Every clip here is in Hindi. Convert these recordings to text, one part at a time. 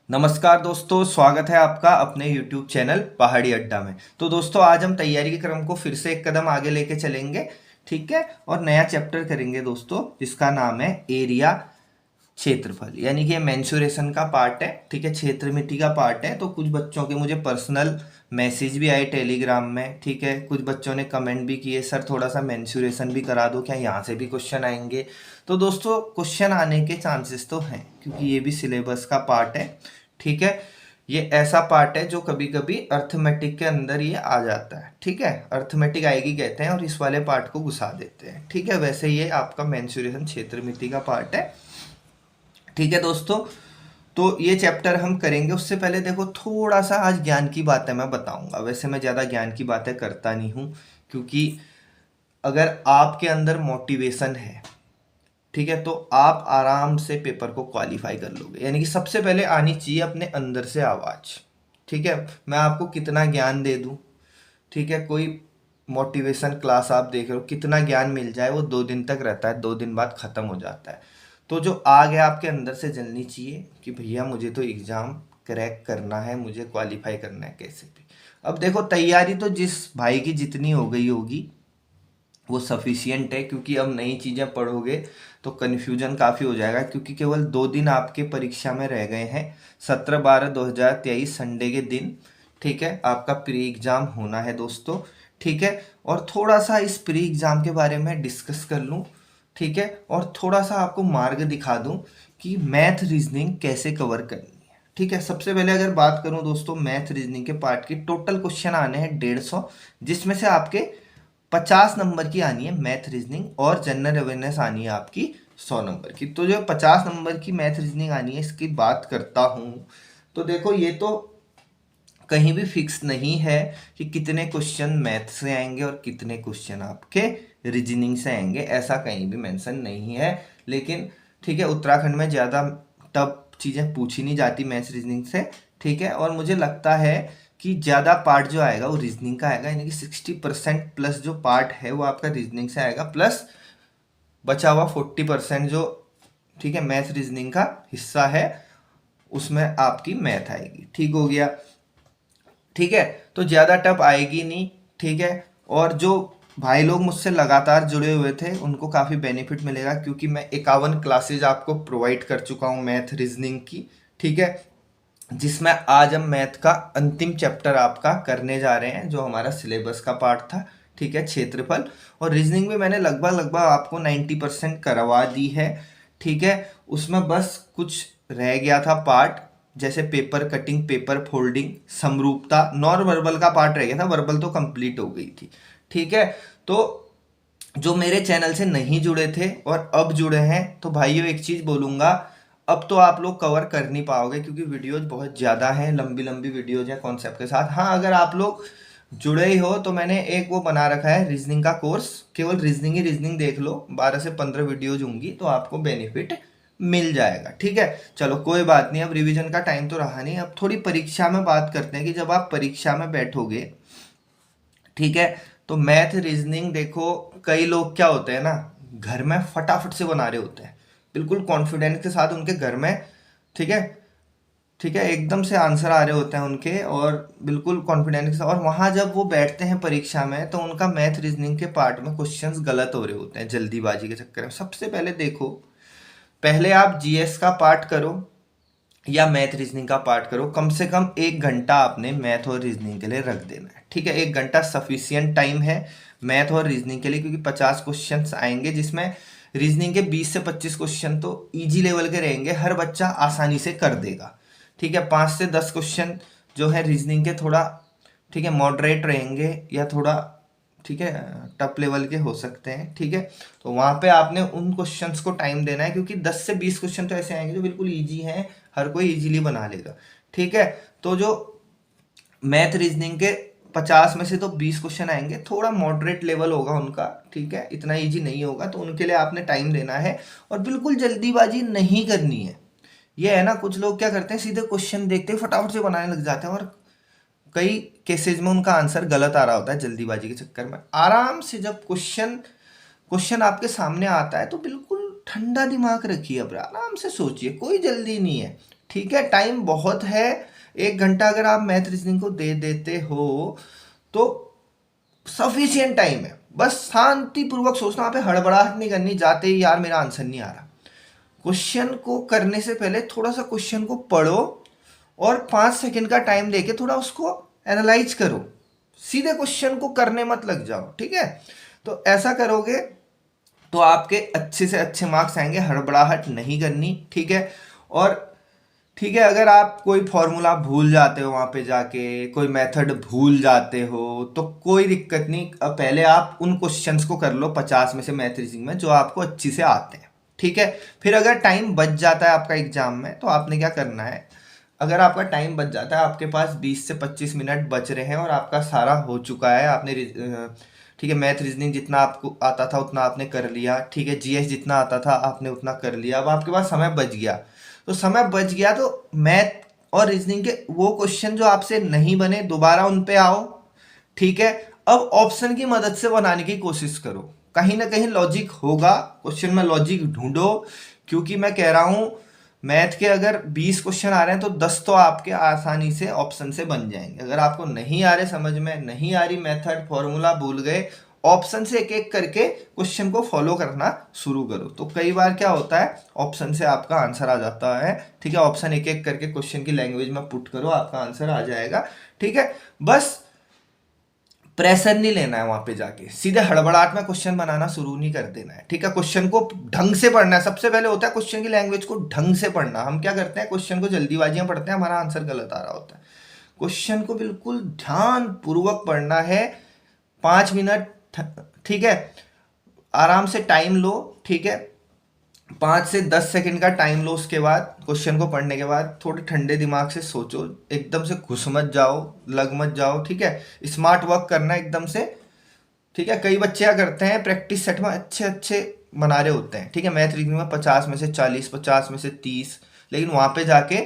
नमस्कार दोस्तों, स्वागत है आपका अपने YouTube चैनल पहाड़ी अड्डा में। तो दोस्तों, आज हम तैयारी के क्रम को फिर से एक कदम आगे लेके चलेंगे। ठीक है, और नया चैप्टर करेंगे दोस्तों, जिसका नाम है एरिया, क्षेत्रफल। यानी कि ये मेंसुरेशन का पार्ट है। ठीक है, क्षेत्र मिति का पार्ट है। तो कुछ बच्चों के मुझे पर्सनल मैसेज भी आए टेलीग्राम में। ठीक है, कुछ बच्चों ने कमेंट भी किए, सर थोड़ा सा मेंसुरेशन भी करा दो, क्या यहाँ से भी क्वेश्चन आएंगे? तो दोस्तों, क्वेश्चन आने के चांसेस तो हैं, क्योंकि ये भी सिलेबस का पार्ट है। ठीक है, ये ऐसा पार्ट है जो कभी कभी अर्थमेटिक के अंदर ये आ जाता है। ठीक है, अर्थमेटिक आएगी कहते हैं और इस वाले पार्ट को घुसा देते हैं। ठीक है, वैसे ये आपका मेंसुरेशन क्षेत्र मिति का पार्ट है। ठीक है दोस्तों, तो ये चैप्टर हम करेंगे। उससे पहले देखो, थोड़ा सा आज ज्ञान की बातें मैं बताऊंगा। वैसे मैं ज़्यादा ज्ञान की बातें करता नहीं हूँ, क्योंकि अगर आपके अंदर मोटिवेशन है, ठीक है, तो आप आराम से पेपर को क्वालिफाई कर लोगे। यानी कि सबसे पहले आनी चाहिए अपने अंदर से आवाज़। ठीक है, मैं आपको कितना ज्ञान दे दूँ, ठीक है, कोई मोटिवेशन क्लास आप देख रहे हो, कितना ज्ञान मिल जाए वो 2 दिन तक रहता है, 2 दिन बाद ख़त्म हो जाता है। तो जो आग है आपके अंदर से जलनी चाहिए कि भैया मुझे तो एग्ज़ाम क्रैक करना है, मुझे क्वालिफाई करना है कैसे भी। अब देखो, तैयारी तो जिस भाई की जितनी हो गई होगी वो सफिशियंट है, क्योंकि अब नई चीज़ें पढ़ोगे तो कन्फ्यूजन काफ़ी हो जाएगा, क्योंकि केवल 2 दिन आपके परीक्षा में रह गए हैं। 17/12/2023 संडे के दिन, ठीक है, आपका प्री एग्ज़ाम होना है दोस्तों। ठीक है, और थोड़ा सा इस प्री एग्ज़ाम के बारे में डिस्कस कर लूँ। ठीक है, और थोड़ा सा आपको मार्ग दिखा दूँ कि मैथ रीजनिंग कैसे कवर करनी है। ठीक है, सबसे पहले अगर बात करूँ दोस्तों, मैथ रीजनिंग के पार्ट की टोटल क्वेश्चन आने हैं 150, जिसमें से आपके 50 नंबर की आनी है मैथ रीजनिंग, और जनरल अवेयरनेस आनी है आपकी 100 नंबर की। तो जो 50 नंबर की मैथ रीजनिंग आनी है, इसकी बात करता हूँ। तो देखो, ये तो कहीं भी फिक्स नहीं है कि कितने क्वेश्चन मैथ से आएंगे और कितने क्वेश्चन आपके रीजनिंग से आएंगे, ऐसा कहीं भी मेंशन नहीं है। लेकिन ठीक है, उत्तराखंड में ज़्यादा टफ चीज़ें पूछी नहीं जाती मैथ रीजनिंग से। ठीक है, और मुझे लगता है कि ज़्यादा पार्ट जो आएगा वो रीजनिंग का आएगा। यानी कि 60% प्लस जो पार्ट है वो आपका रीजनिंग से आएगा, प्लस बचा हुआ 40% जो, ठीक है, मैथ रीजनिंग का हिस्सा है, उसमें आपकी मैथ आएगी। ठीक हो गया। ठीक है, तो ज़्यादा टफ आएगी नहीं। ठीक है, और जो भाई लोग मुझसे लगातार जुड़े हुए थे उनको काफ़ी बेनिफिट मिलेगा, क्योंकि मैं 51 क्लासेज आपको प्रोवाइड कर चुका हूँ मैथ रीजनिंग की। ठीक है, जिसमें आज हम मैथ का अंतिम चैप्टर आपका करने जा रहे हैं, जो हमारा सिलेबस का पार्ट था। ठीक है, क्षेत्रफल। और रीजनिंग भी मैंने लगभग लगभग आपको 90% करवा दी है। ठीक है, उसमें बस कुछ रह गया था पार्ट, जैसे पेपर कटिंग, पेपर फोल्डिंग, समरूपता, नॉन वर्बल का पार्ट रह गया था, वर्बल तो कंप्लीट हो गई थी। ठीक है, तो जो मेरे चैनल से नहीं जुड़े थे और अब जुड़े हैं, तो भाइयों एक चीज़ बोलूँगा, अब तो आप लोग कवर कर नहीं पाओगे, क्योंकि वीडियोज बहुत ज़्यादा हैं, लंबी लंबी वीडियोज हैं कॉन्सेप्ट के साथ। हाँ, अगर आप लोग जुड़े ही हो तो मैंने एक वो बना रखा है रीजनिंग का कोर्स, केवल रीजनिंग ही रीजनिंग देख लो, 12 से 15 वीडियोज होंगी, तो आपको बेनिफिट मिल जाएगा। ठीक है, चलो कोई बात नहीं, अब रिवीजन का टाइम तो रहा नहीं, अब थोड़ी परीक्षा में बात करते हैं कि जब आप परीक्षा में बैठोगे, ठीक है, तो मैथ रीजनिंग देखो, कई लोग क्या होते हैं ना, घर में फटाफट से बना रहे होते हैं, बिल्कुल कॉन्फिडेंस के साथ उनके घर में, ठीक है, ठीक है, एकदम से आंसर आ रहे होते हैं उनके, और बिल्कुल कॉन्फिडेंस के साथ, और वहाँ जब वो बैठते हैं परीक्षा में, तो उनका मैथ रीजनिंग के पार्ट में क्वेश्चंस गलत हो रहे होते हैं जल्दीबाजी के चक्कर में। सबसे पहले देखो, पहले आप जीएस का पार्ट करो या मैथ रीजनिंग का पार्ट करो, कम से कम 1 घंटा आपने मैथ और रीजनिंग के लिए रख देना है। ठीक है, 1 घंटा सफिशियंट टाइम है मैथ और रीजनिंग के लिए, क्योंकि 50 क्वेश्चन आएंगे, जिसमें रीजनिंग के 20 से 25 क्वेश्चन तो इजी लेवल के रहेंगे, हर बच्चा आसानी से कर देगा। ठीक है, 5 से 10 क्वेश्चन जो है रीजनिंग के थोड़ा, ठीक है, मॉडरेट रहेंगे या थोड़ा, ठीक है, टप लेवल के हो सकते हैं। ठीक है, तो वहाँ पे आपने उन क्वेश्चंस को टाइम देना है, क्योंकि 10 से 20 क्वेश्चन तो ऐसे आएंगे जो बिल्कुल इजी हैं, हर कोई इजीली बना लेगा। ठीक है, तो जो मैथ रीजनिंग के 50 में से तो 20 क्वेश्चन आएंगे, थोड़ा मॉडरेट लेवल होगा उनका। ठीक है, इतना इजी नहीं होगा, तो उनके लिए आपने टाइम देना है, और बिल्कुल जल्दीबाजी नहीं करनी है। ये है ना, कुछ लोग क्या करते हैं, सीधे क्वेश्चन देखते ही फटाफट से बनाने लग जाते हैं, और कई केसेस में उनका आंसर गलत आ रहा होता है जल्दीबाजी के चक्कर में। आराम से जब क्वेश्चन क्वेश्चन आपके सामने आता है, तो बिल्कुल ठंडा दिमाग रखिए, अब आराम से सोचिए, कोई जल्दी नहीं है। ठीक है, टाइम बहुत है। 1 घंटा अगर आप मैथ रीजनिंग को दे देते हो तो सफिशियंट टाइम है। बस शांति पूर्वक सोचना, वहाँ पे हड़बड़ाहट नहीं करनी जाते ही यार मेरा आंसर नहीं आ रहा। क्वेश्चन को करने से पहले थोड़ा सा क्वेश्चन को पढ़ो और 5 सेकंड का टाइम लेके थोड़ा उसको एनालाइज करो। सीधे क्वेश्चन को करने मत लग जाओ, ठीक है। तो ऐसा करोगे तो आपके अच्छे से अच्छे मार्क्स आएंगे। हड़बड़ाहट नहीं करनी, ठीक है। और ठीक है, अगर आप कोई फॉर्मूला भूल जाते हो वहाँ पे जाके, कोई मेथड भूल जाते हो तो कोई दिक्कत नहीं। अब पहले आप उन क्वेश्चंस को कर लो 50 में से मैथ रीजनिंग में जो आपको अच्छी से आते हैं, ठीक है। फिर अगर टाइम बच जाता है आपका एग्जाम में तो आपने क्या करना है, अगर आपका टाइम बच जाता है, आपके पास 20 से 25 मिनट बच रहे हैं और आपका सारा हो चुका है, आपने ठीक है मैथ रीजनिंग जितना आपको आता था उतना आपने कर लिया, ठीक है, जीएस जितना आता था आपने उतना कर लिया, अब आपके पास समय बच गया। तो समय बच गया तो मैथ और रीजनिंग के वो क्वेश्चन जो आपसे नहीं बने दोबारा उन पे आओ, ठीक है। अब ऑप्शन की मदद से बनाने की कोशिश करो, कहीं ना कहीं लॉजिक होगा क्वेश्चन में, लॉजिक ढूंढो। क्योंकि मैं कह रहा हूं मैथ के अगर 20 क्वेश्चन आ रहे हैं तो 10 तो आपके आसानी से ऑप्शन से बन जाएंगे। अगर आपको नहीं आ रहे, समझ में नहीं आ रही, मेथड फॉर्मूला भूल गए, ऑप्शन से एक एक करके क्वेश्चन को फॉलो करना शुरू करो। तो कई बार क्या होता है ऑप्शन से आपका आंसर आ जाता है, ठीक है। ऑप्शन एक एक करके क्वेश्चन की लैंग्वेज में पुट करो, आपका आंसर आ जाएगा, ठीक है। बस प्रेशर नहीं लेना है वहां पे जाके, सीधे हड़बड़ाहट में क्वेश्चन बनाना शुरू नहीं कर देना है, ठीक है। क्वेश्चन को ढंग से पढ़ना है। सबसे पहले होता है क्वेश्चन की लैंग्वेज को ढंग से पढ़ना। हम क्या करते हैं, क्वेश्चन को जल्दीबाजियां पढ़ते हैं, हमारा आंसर गलत आ रहा होता है। क्वेश्चन को बिल्कुल ध्यान पूर्वक पढ़ना है। 5 मिनट, ठीक है, आराम से टाइम लो, ठीक है। 5 से 10 सेकंड का टाइम लो। उसके बाद क्वेश्चन को पढ़ने के बाद थोड़े ठंडे दिमाग से सोचो, एकदम से घुस मत जाओ, लग मत जाओ, ठीक है। स्मार्ट वर्क करना है एकदम से, ठीक है। कई बच्चे क्या करते हैं प्रैक्टिस सेट में अच्छे अच्छे बना रहे होते हैं, ठीक है, मैथ रीजनिंग में 50 में से 40, 50 में से 30, लेकिन वहां पे जाके,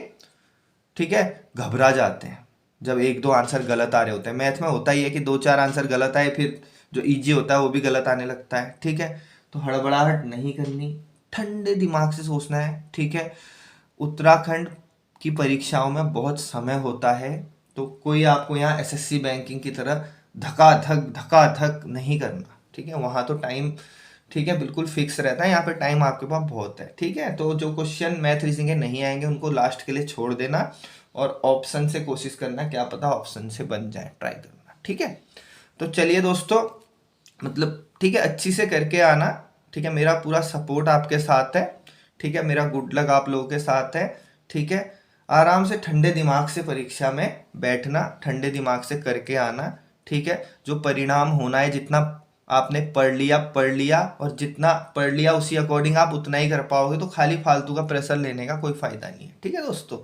ठीक है, घबरा जाते हैं जब एक दो आंसर गलत आ रहे होते हैं। मैथ में होता ही है कि 2-4 आंसर गलत आए, फिर जो इजी होता है वो भी गलत आने लगता है, ठीक है। तो हड़बड़ाहट नहीं करनी, ठंडे दिमाग से सोचना है, ठीक है। उत्तराखंड की परीक्षाओं में बहुत समय होता है, तो कोई आपको यहाँ एसएससी बैंकिंग की तरह धकाधक नहीं करना, ठीक है। वहाँ तो टाइम, ठीक है, बिल्कुल फिक्स रहता है। यहाँ पे टाइम आपके पास बहुत है, ठीक है। तो जो क्वेश्चन मैथ रीजनिंग के नहीं आएंगे उनको लास्ट के लिए छोड़ देना और ऑप्शन से कोशिश करना, क्या पता ऑप्शन से बन जाए, ट्राई करना, ठीक है। तो चलिए दोस्तों, मतलब ठीक है, अच्छी से करके आना, ठीक है। मेरा पूरा सपोर्ट आपके साथ है, ठीक है। मेरा गुड लक आप लोगों के साथ है, ठीक है। आराम से ठंडे दिमाग से परीक्षा में बैठना, ठंडे दिमाग से करके आना, ठीक है। जो परिणाम होना है, जितना आपने पढ़ लिया और जितना पढ़ लिया उसी अकॉर्डिंग आप उतना ही कर पाओगे। तो खाली फालतू का प्रेशर लेने का कोई फायदा नहीं है, ठीक है दोस्तों।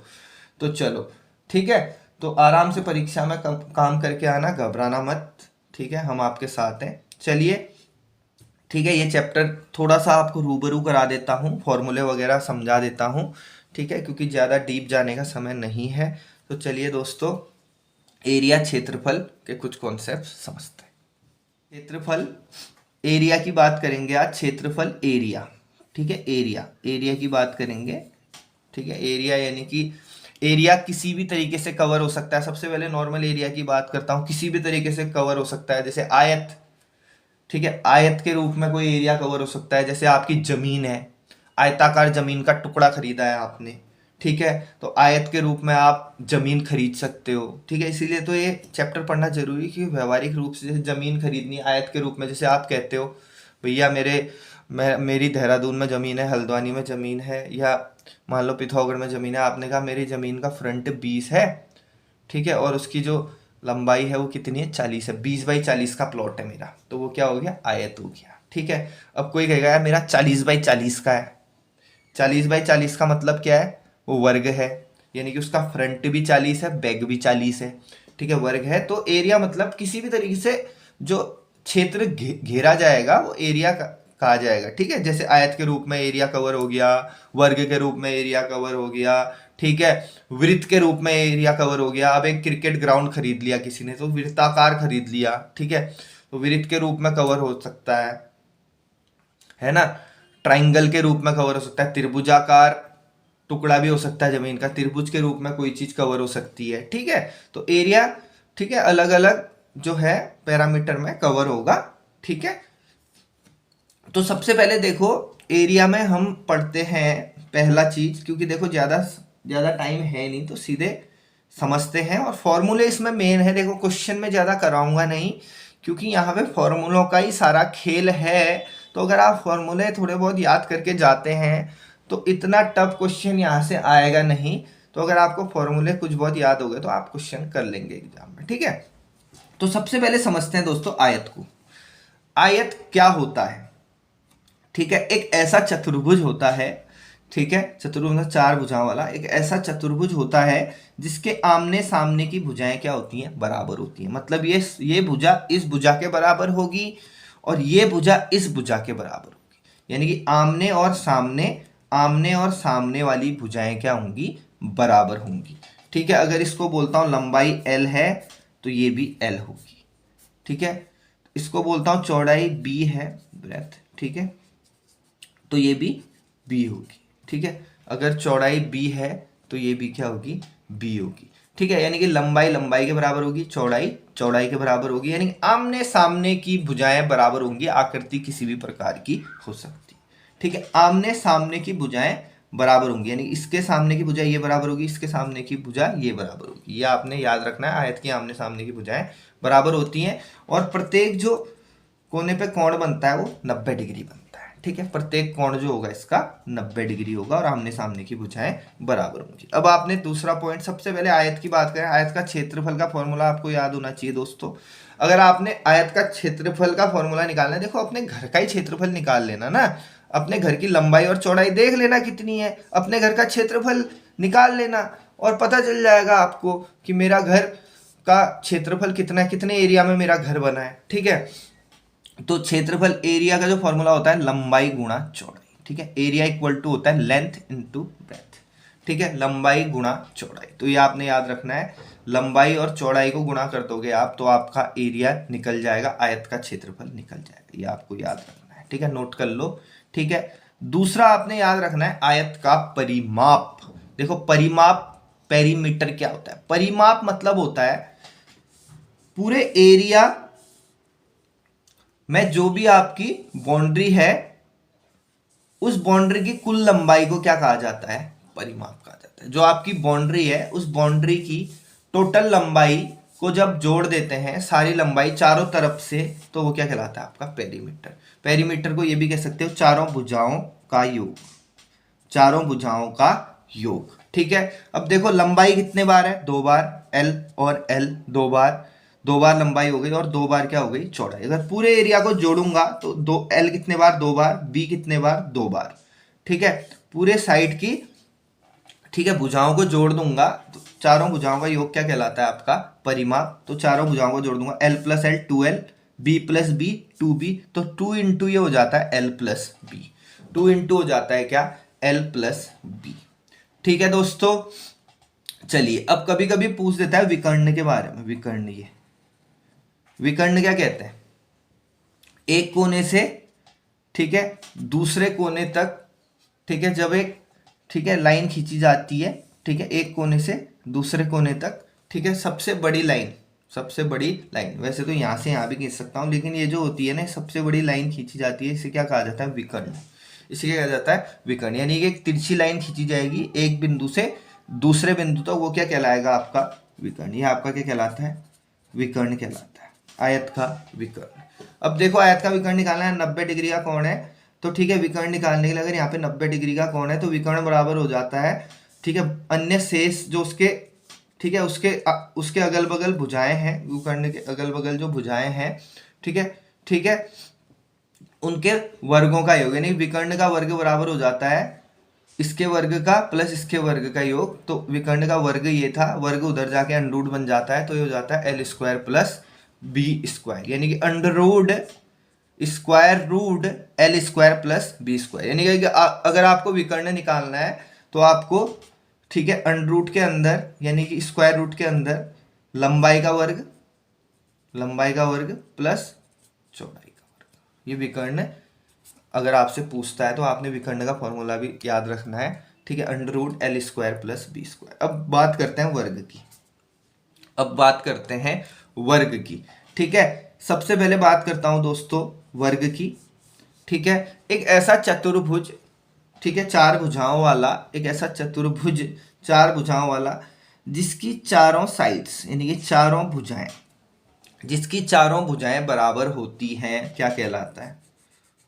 तो चलो, ठीक है। तो आराम से परीक्षा में काम करके आना, घबराना मत, ठीक है, हम आपके साथ हैं। चलिए, ठीक है, ये चैप्टर थोड़ा सा आपको रूबरू करा देता हूँ, फॉर्मूले वगैरह समझा देता हूँ, ठीक है, क्योंकि ज़्यादा डीप जाने का समय नहीं है। तो चलिए दोस्तों, एरिया क्षेत्रफल के कुछ कॉन्सेप्ट समझते हैं। क्षेत्रफल, एरिया की बात करेंगे आज। क्षेत्रफल एरिया, ठीक है, एरिया एरिया की बात करेंगे, ठीक है। एरिया यानी कि एरिया किसी भी तरीके से कवर हो सकता है। सबसे पहले नॉर्मल एरिया की बात करता हूँ, किसी भी तरीके से कवर हो सकता है। जैसे आयत, ठीक है, आयत के रूप में कोई एरिया कवर हो सकता है। जैसे आपकी जमीन है, आयताकार जमीन का टुकड़ा खरीदा है आपने, ठीक है, तो आयत के रूप में आप जमीन खरीद सकते हो, ठीक है। इसीलिए तो ये चैप्टर पढ़ना जरूरी है कि व्यवहारिक रूप से जैसे जमीन खरीदनी आयत के रूप में, जैसे आप कहते हो भैया मेरी देहरादून में ज़मीन है, हल्द्वानी में ज़मीन है, या मान लो पिथौरागढ़ में ज़मीन है। आपने कहा मेरी ज़मीन का फ्रंट 20 है, ठीक है, और उसकी जो लंबाई है वो कितनी है, 40 है। 20x40 का प्लॉट है मेरा, तो वो क्या हो गया, आयत हो गया, ठीक है। अब कोई कहेगा यार मेरा 40x40 का है। 40x40 का मतलब क्या है, वो वर्ग है, यानी कि उसका फ्रंट भी 40 है, बैक भी 40 है, ठीक है, वर्ग है। तो एरिया मतलब किसी भी तरीके से जो क्षेत्र घेरा जाएगा वो एरिया कहा जाएगा, ठीक है। जैसे आयत के रूप में एरिया कवर हो गया, वर्ग के रूप में एरिया कवर हो गया, ठीक है, वृत्त के रूप में एरिया कवर हो गया। अब एक क्रिकेट ग्राउंड खरीद लिया किसी ने, तो वृत्ताकार खरीद लिया, ठीक है, तो वृत्त के रूप में कवर हो सकता है ना। ट्राइंगल के रूप में कवर हो सकता है, त्रिभुजाकार टुकड़ा भी हो सकता है जमीन का, त्रिभुज के रूप में कोई चीज कवर हो सकती है। ठीक है, तो एरिया ठीक है अलग अलग जो है पैरामीटर में कवर होगा। ठीक है, तो सबसे पहले देखो एरिया में हम पढ़ते हैं पहला चीज, क्योंकि देखो ज्यादा ज्यादा टाइम है नहीं तो सीधे समझते हैं। और फॉर्मूले इसमें मेन है, देखो क्वेश्चन में ज्यादा कराऊंगा नहीं क्योंकि यहाँ पे फॉर्मूलों का ही सारा खेल है। तो अगर आप फॉर्मूले थोड़े बहुत याद करके जाते हैं तो इतना टफ क्वेश्चन यहाँ से आएगा नहीं। तो अगर आपको फॉर्मूले कुछ बहुत याद हो गए तो आप क्वेश्चन कर लेंगे एग्जाम में। ठीक है, तो सबसे पहले समझते हैं दोस्तों आयत को। आयत क्या होता है? ठीक है, एक ऐसा चतुर्भुज होता है, ठीक है, चतुर्भुज चार भुजाओं वाला एक ऐसा चतुर्भुज होता है जिसके आमने सामने की भुजाएं क्या होती हैं? बराबर होती हैं। मतलब ये भुजा इस भुजा के बराबर होगी और ये भुजा इस भुजा के बराबर होगी, यानी कि आमने और सामने वाली भुजाएं क्या होंगी? बराबर होंगी। ठीक है, अगर इसको बोलता हूं लंबाई l है तो ये भी l होगी। ठीक है, इसको बोलता हूं चौड़ाई b है, ब्रेथ, ठीक है, तो ये भी b होगी। ठीक है, अगर चौड़ाई b है तो ये भी क्या होगी? b होगी। ठीक है, यानी कि लंबाई लंबाई के बराबर होगी, चौड़ाई चौड़ाई के बराबर होगी, यानी कि आमने सामने की भुजाएं बराबर होंगी। आकृति किसी भी प्रकार की हो सकती है। ठीक है, आमने सामने की भुजाएं बराबर होंगी, यानी इसके सामने की भुजा ये बराबर होगी, इसके सामने की भुजा ये बराबर होगी। ये आपने याद रखना है, आयत की आमने सामने की भुजाएं बराबर होती हैं। और प्रत्येक जो कोने पे कोण बनता है वो 90 डिग्री बनता है। ठीक है, प्रत्येक कोण जो होगा इसका 90 डिग्री होगा और आमने सामने की भुजाएं बराबर होंगी। अब आपने दूसरा पॉइंट, सबसे पहले आयत की बात करें। आयत का क्षेत्रफल का फॉर्मूला आपको याद होना चाहिए दोस्तों। अगर आपने आयत का क्षेत्रफल का फॉर्मूला निकालना है, देखो अपने घर का ही क्षेत्रफल निकाल लेना ना, अपने घर की लंबाई और चौड़ाई देख लेना कितनी है, अपने घर का क्षेत्रफल निकाल लेना और पता चल जाएगा आपको कि मेरा घर का क्षेत्रफल कितना है, कितने एरिया में मेरा घर बना है। ठीक है, तो क्षेत्रफल एरिया का जो फॉर्मूला होता है लंबाई गुणा चौड़ाई। ठीक है, एरिया इक्वल टू होता है लेंथ इनटू ब्रेथ। ठीक है, लंबाई गुणा चौड़ाई, तो ये आपने याद रखना है। लंबाई और चौड़ाई को गुणा कर दोगे आप तो आपका एरिया निकल जाएगा, आयत का क्षेत्रफल निकल जाएगा। ये आपको याद रखना है। ठीक है, नोट कर लो। ठीक है, दूसरा आपने याद रखना है आयत का परिमाप। देखो परिमाप, पेरीमीटर क्या होता है? परिमाप मतलब होता है पूरे एरिया में जो भी आपकी बाउंड्री है उस बाउंड्री की कुल लंबाई को क्या कहा जाता है? परिमाप कहा जाता है। जो आपकी बाउंड्री है उस बाउंड्री की टोटल लंबाई को जब जोड़ देते हैं, सारी लंबाई चारों तरफ से, तो वो क्या कहलाता है? आपका पेरीमीटर। पेरीमीटर को ये भी कह सकते हो चारों भुजाओं का योग, चारों भुजाओं का योग। ठीक है, अब देखो लंबाई कितने बार है? 2 बार, l और l 2 बार, 2 बार लंबाई हो गई और 2 बार क्या हो गई? चौड़ाई। अगर पूरे एरिया को जोड़ूंगा तो l कितने बार? 2 बार, b कितने बार? 2 बार। ठीक है, पूरे साइड की, ठीक है, भुजाओं को जोड़ दूंगा तो चारों भुजाओं का योग क्या कहलाता है? आपका परिमाप। तो चारों भुजाओं को जोड़ दूंगा, l plus l 2l, b plus b 2b, तो 2 इंटू ये हो जाता है l प्लस b, 2 इंटू हो जाता है क्या? l plus b। ठीक है दोस्तों, चलिए अब कभी कभी पूछ देता है विकर्ण के बारे में। विकर्ण, ये विकर्ण क्या कहते हैं? एक कोने से, ठीक है, दूसरे कोने तक, ठीक है, जब एक, ठीक है, लाइन खींची जाती है, ठीक है, एक कोने से दूसरे कोने तक, ठीक है, सबसे बड़ी लाइन, सबसे बड़ी लाइन, वैसे तो यहां से यहां भी खींच सकता हूं लेकिन ये जो होती है ना, सबसे बड़ी लाइन खींची जाती है, इसे क्या कहा जाता है? विकर्ण। इसे क्या कहा जाता है? विकर्ण। यानी कि एक तिरछी लाइन खींची जाएगी एक बिंदु से दूसरे बिंदु तक, वो क्या कहलाएगा? आपका विकर्ण। ये आपका क्या कहलाता है? विकर्ण कहलाता है, आयत का विकर्ण। अब देखो आयत का विकर्ण निकालना है, 90 डिग्री का कोण है, तो ठीक है, विकर्ण निकालने के लिए अगर यहाँ पे 90 डिग्री का कोण है तो विकर्ण बराबर हो जाता है, ठीक है, अन्य शेष जो उसके, ठीक है, उसके अगल बगल भुजाएं हैं, विकर्ण के अगल बगल जो भुजाएं हैं, ठीक है, ठीक है, उनके वर्गों का योग। यानी विकर्ण का वर्ग बराबर हो जाता है इसके वर्ग का प्लस इसके वर्ग का योग। तो विकर्ण का वर्ग ये था, वर्ग उधर जाके अंडर बन जाता है, तो ये हो जाता है l square plus b square, यानी कि under root square root l square plus b square. यानी कि अगर आपको विकर्ण निकालना है तो आपको, ठीक है, अंडर रूट के अंदर यानी कि स्क्वायर रूट के अंदर लंबाई का वर्ग प्लस चौड़ाई का वर्ग। ये विकर्ण अगर आपसे पूछता है तो आपने विकर्ण का फॉर्मूला भी याद रखना है, ठीक है, under root L square plus B square. अब बात करते हैं वर्ग की, अब बात करते हैं वर्ग की। ठीक है, सबसे पहले बात करता हूं दोस्तों वर्ग की। ठीक है, एक ऐसा चतुर्भुज, ठीक है, चार भुजाओं वाला, एक ऐसा चतुर्भुज चार भुजाओं वाला जिसकी चारों साइड्स यानी कि चारों भुजाएं, जिसकी चारों भुजाएं बराबर होती हैं, क्या कहलाता है?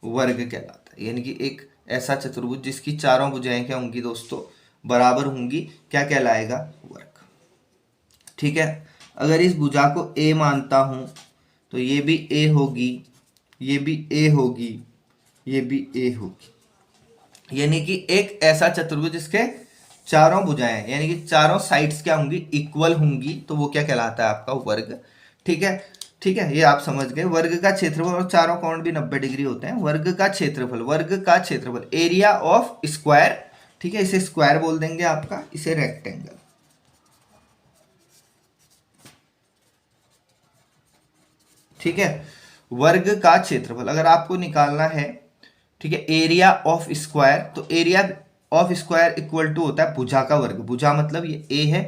वर्ग कहलाता है। यानी कि एक ऐसा चतुर्भुज जिसकी चारों भुजाएं क्या होंगी दोस्तों? बराबर होंगी, क्या कहलाएगा? वर्ग। ठीक है, अगर इस भुजा को ए मानता हूं तो ये भी ए होगी, ये भी ए होगी, ये भी ए होगी। यानी कि एक ऐसा चतुर्भुज जिसके चारों भुजाएं यानी कि चारों साइड्स क्या होंगी? इक्वल होंगी, तो वो क्या कहलाता है? आपका वर्ग। ठीक है, ठीक है, ये आप समझ गए। वर्ग का क्षेत्रफल, और चारों कोण भी 90 डिग्री होते हैं। वर्ग का क्षेत्रफल, वर्ग का क्षेत्रफल, एरिया ऑफ स्क्वायर। ठीक है, इसे स्क्वायर बोल देंगे आपका, इसे रेक्टेंगल। ठीक है, वर्ग का क्षेत्रफल अगर आपको निकालना है, ठीक है, एरिया ऑफ स्क्वायर, तो area of square equal to होता है भुजा का वर्ग। भुजा मतलब ये ए है,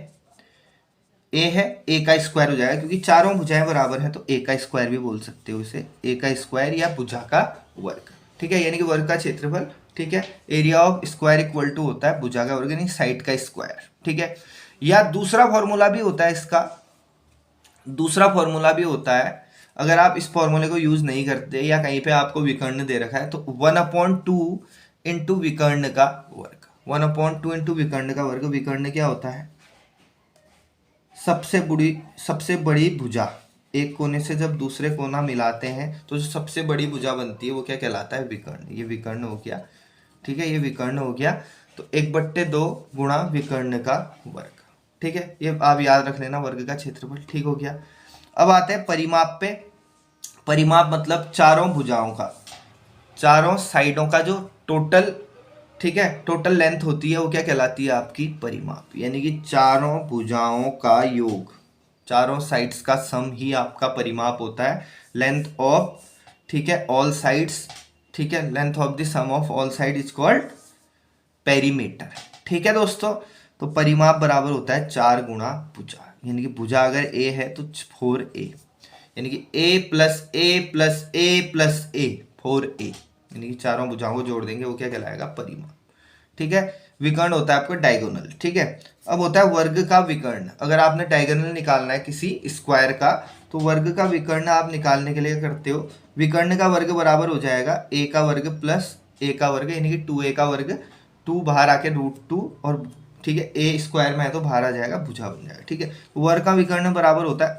ए है, ए का स्क्वायर हो जाएगा, क्योंकि चारों भुजाएं बराबर हैं तो ए का स्क्वायर भी बोल सकते हो इसे, ए का स्क्वायर या भुजा का वर्ग। ठीक है, यानी कि वर्ग का क्षेत्रफल, ठीक है, area of square equal to होता है भुजा का वर्ग यानी साइड का स्क्वायर। ठीक है, या दूसरा फॉर्मूला भी होता है इसका, दूसरा फॉर्मूला भी होता है, अगर आप इस फॉर्मूले को यूज नहीं करते या कहीं पे आपको विकर्ण दे रखा है तो 1/2 इंटू विकर्ण का वर्ग। 1/2 इंटू विकर्ण का वर्ग। विकर्ण क्या होता है? सबसे बड़ी भुजा। एक कोने से जब दूसरे कोना मिलाते हैं तो जो सबसे बड़ी भुजा बनती है वो क्या कहलाता है? विकर्ण। ये विकर्ण हो गया। ठीक है, ये विकर्ण हो गया। तो 1/2 गुणा विकर्ण का वर्ग। ठीक है, ये आप याद रख लेना, वर्ग का क्षेत्रफल। ठीक हो गया। अब आते हैं परिमाप पे। परिमाप मतलब चारों भुजाओं का, चारों साइडों का जो टोटल, ठीक है, टोटल लेंथ होती है वो क्या कहलाती है? आपकी परिमाप। यानी कि चारों भुजाओं का योग, चारों साइड्स का सम ही आपका परिमाप होता है। लेंथ ऑफ, ठीक है, ऑल साइड्स, ठीक है, length of the sum of all side is called perimeter. ठीक है दोस्तों, तो परिमाप बराबर होता है 4 गुणा भुजा। यानी कि भुजा अगर ए है तो 4a, यानी कि a plus A plus A plus A, 4a, यानी कि चारों भुजाओं को जोड़ देंगे वो क्या कहलाएगा? परिमाप। ठीक है, विकर्ण होता है आपका डायगोनल। ठीक है, अब होता है वर्ग का विकर्ण। अगर आपने डायगोनल निकालना है किसी स्क्वायर का तो वर्ग का विकर्ण आप निकालने के लिए करते हो, विकर्ण का वर्ग बराबर हो जाएगा a का वर्ग प्लस a का वर्ग, यानी कि 2a का वर्ग, 2 बाहर आके √2, और ठीक है, a स्क्वायर में है तो बाहर आ जाएगा, भुजा बन जाएगा। ठीक है, वर्ग का विकर्ण बराबर होता है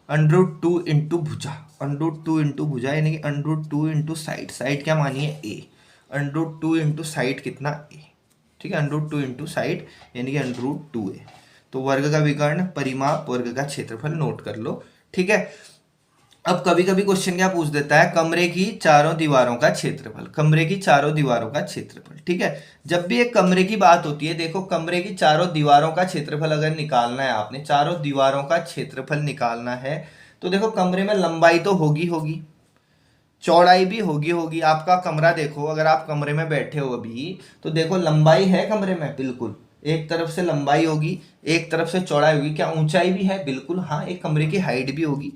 √2 इंटू भुजा, √2 इंटू भुजा, यानी कि √2 इंटू साइड। साइड क्या मानिए? a, √2 इंटू साइड कितना? a। ठीक है, √2 इंटू साइड यानी कि √2a। तो वर्ग का विकर्ण, परिमाप, वर्ग का क्षेत्रफल नोट कर लो। ठीक है, अब कभी कभी क्वेश्चन क्या पूछ देता है? कमरे की चारों दीवारों का क्षेत्रफल। कमरे की चारों दीवारों का क्षेत्रफल। ठीक है, जब भी एक कमरे की बात होती है, देखो कमरे की चारों दीवारों का क्षेत्रफल अगर निकालना है, आपने चारों दीवारों का क्षेत्रफल निकालना है तो देखो कमरे में लंबाई तो होगी होगी, चौड़ाई भी होगी। आपका कमरा देखो, अगर आप कमरे में बैठे हो अभी तो देखो लंबाई है कमरे में, बिल्कुल एक तरफ से लंबाई होगी, एक तरफ से चौड़ाई होगी। क्या ऊंचाई भी है? बिल्कुल हाँ, एक कमरे की हाइट भी होगी,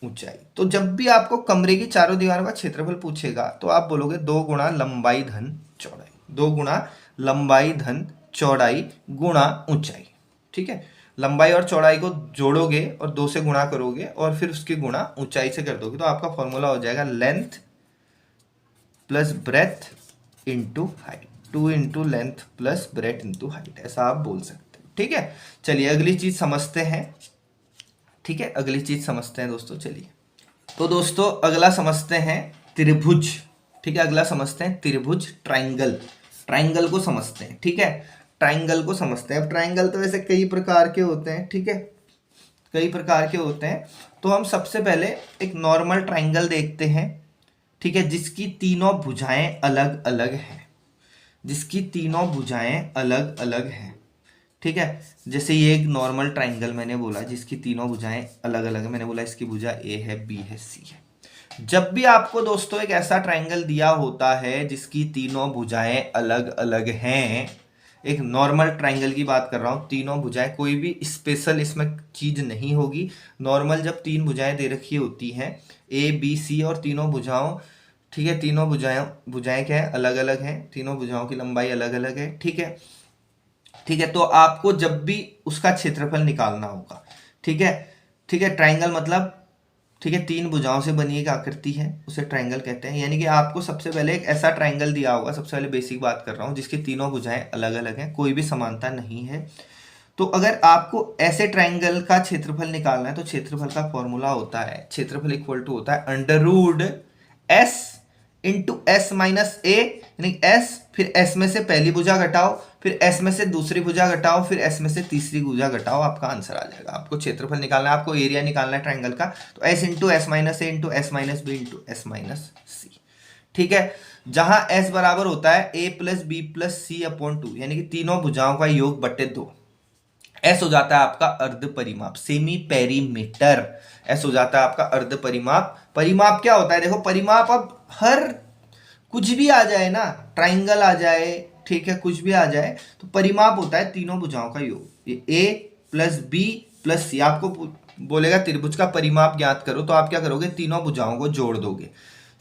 ऊंचाई। तो जब भी आपको कमरे की चारों दीवारों का क्षेत्रफल पूछेगा तो आप बोलोगे 2 गुणा लंबाई धन चौड़ाई, 2 गुणा लंबाई धन चौड़ाई गुणा ऊंचाई। ठीक है, लंबाई और चौड़ाई को जोड़ोगे और 2 से गुणा करोगे और फिर उसकी गुणा ऊंचाई से कर दोगे तो आपका फॉर्मूला हो जाएगा length plus breadth into height. 2 into length plus breadth into height, ऐसा आप बोल सकते हो। ठीक है, चलिए अगली चीज समझते हैं। ठीक है, अगली चीज समझते हैं दोस्तों। चलिए, तो दोस्तों अगला समझते हैं त्रिभुज। ठीक है, अगला समझते हैं त्रिभुज, ट्राइंगल। ट्राइंगल को समझते हैं। ठीक है, ट्राइंगल को समझते हैं। अब ट्राइंगल तो वैसे कई प्रकार के होते हैं। ठीक है, कई प्रकार के होते हैं। तो हम सबसे पहले एक नॉर्मल ट्राइंगल देखते हैं। ठीक है, जिसकी तीनों भुजाएं अलग अलग हैं, जिसकी तीनों भुजाएं अलग अलग हैं। ठीक है, जैसे ये एक नॉर्मल ट्राइंगल मैंने बोला जिसकी तीनों भुजाएं अलग अलग है। मैंने बोला इसकी भुजा ए है, बी है, सी है। जब भी आपको दोस्तों एक ऐसा ट्रायंगल दिया होता है जिसकी तीनों भुजाएं अलग अलग हैं, एक नॉर्मल ट्रायंगल की बात कर रहा हूं, तीनों भुजाएं, कोई भी स्पेशल इसमें चीज नहीं होगी। नॉर्मल जब तीन भुजाएं दे रखी होती हैं ए बी सी और तीनों भुजाओं, ठीक है, तीनों भुजाएं भुजाएं क्या है, अलग अलग हैं, तीनों भुजाओं की लंबाई अलग अलग है, ठीक है। ठीक है, तो आपको जब भी उसका क्षेत्रफल निकालना होगा, ठीक है, ठीक है, ट्रायंगल मतलब, ठीक है, तीन भुजाओं से बनी एक आकृति है, उसे ट्रायंगल कहते हैं। यानी कि आपको सबसे पहले एक ऐसा ट्रायंगल दिया होगा, सबसे पहले बेसिक बात कर रहा हूँ, जिसकी तीनों भुजाएं अलग अलग हैं, कोई भी समानता नहीं है। तो अगर आपको ऐसे ट्रायंगल का क्षेत्रफल निकालना है तो क्षेत्रफल का फॉर्मूला होता है, क्षेत्रफल इक्वल टू होता है under root S into S minus A, यानी एस, फिर एस में से पहली भुजा घटाओ, फिर एस में से दूसरी भुजा घटाओ, फिर एस में से तीसरी भुजा घटाओ, आपका आंसर आ जाएगा। आपको क्षेत्रफल निकालना है, आपको एरिया निकालना है ट्रायंगल का, तो S into S minus A into S minus B into S minus C, ठीक है। जहां एस बराबर होता है A plus B plus C upon two, यानी कि तीनों भुजाओं का योग बटे दो। एस हो जाता है आपका अर्ध परिमाप, सेमी पेरीमीटर। एस हो जाता है आपका अर्ध परिमाप। परिमाप क्या होता है, देखो परिमाप अब हर कुछ भी आ जाए ना, ट्राइंगल आ जाए, ठीक है, कुछ भी आ जाए, तो परिमाप होता है तीनों भुजाओं का योग। ये ए प्लस बी प्लस सी, आपको बोलेगा त्रिभुज का परिमाप ज्ञात करो, तो आप क्या करोगे, तीनों भुजाओं को जोड़ दोगे,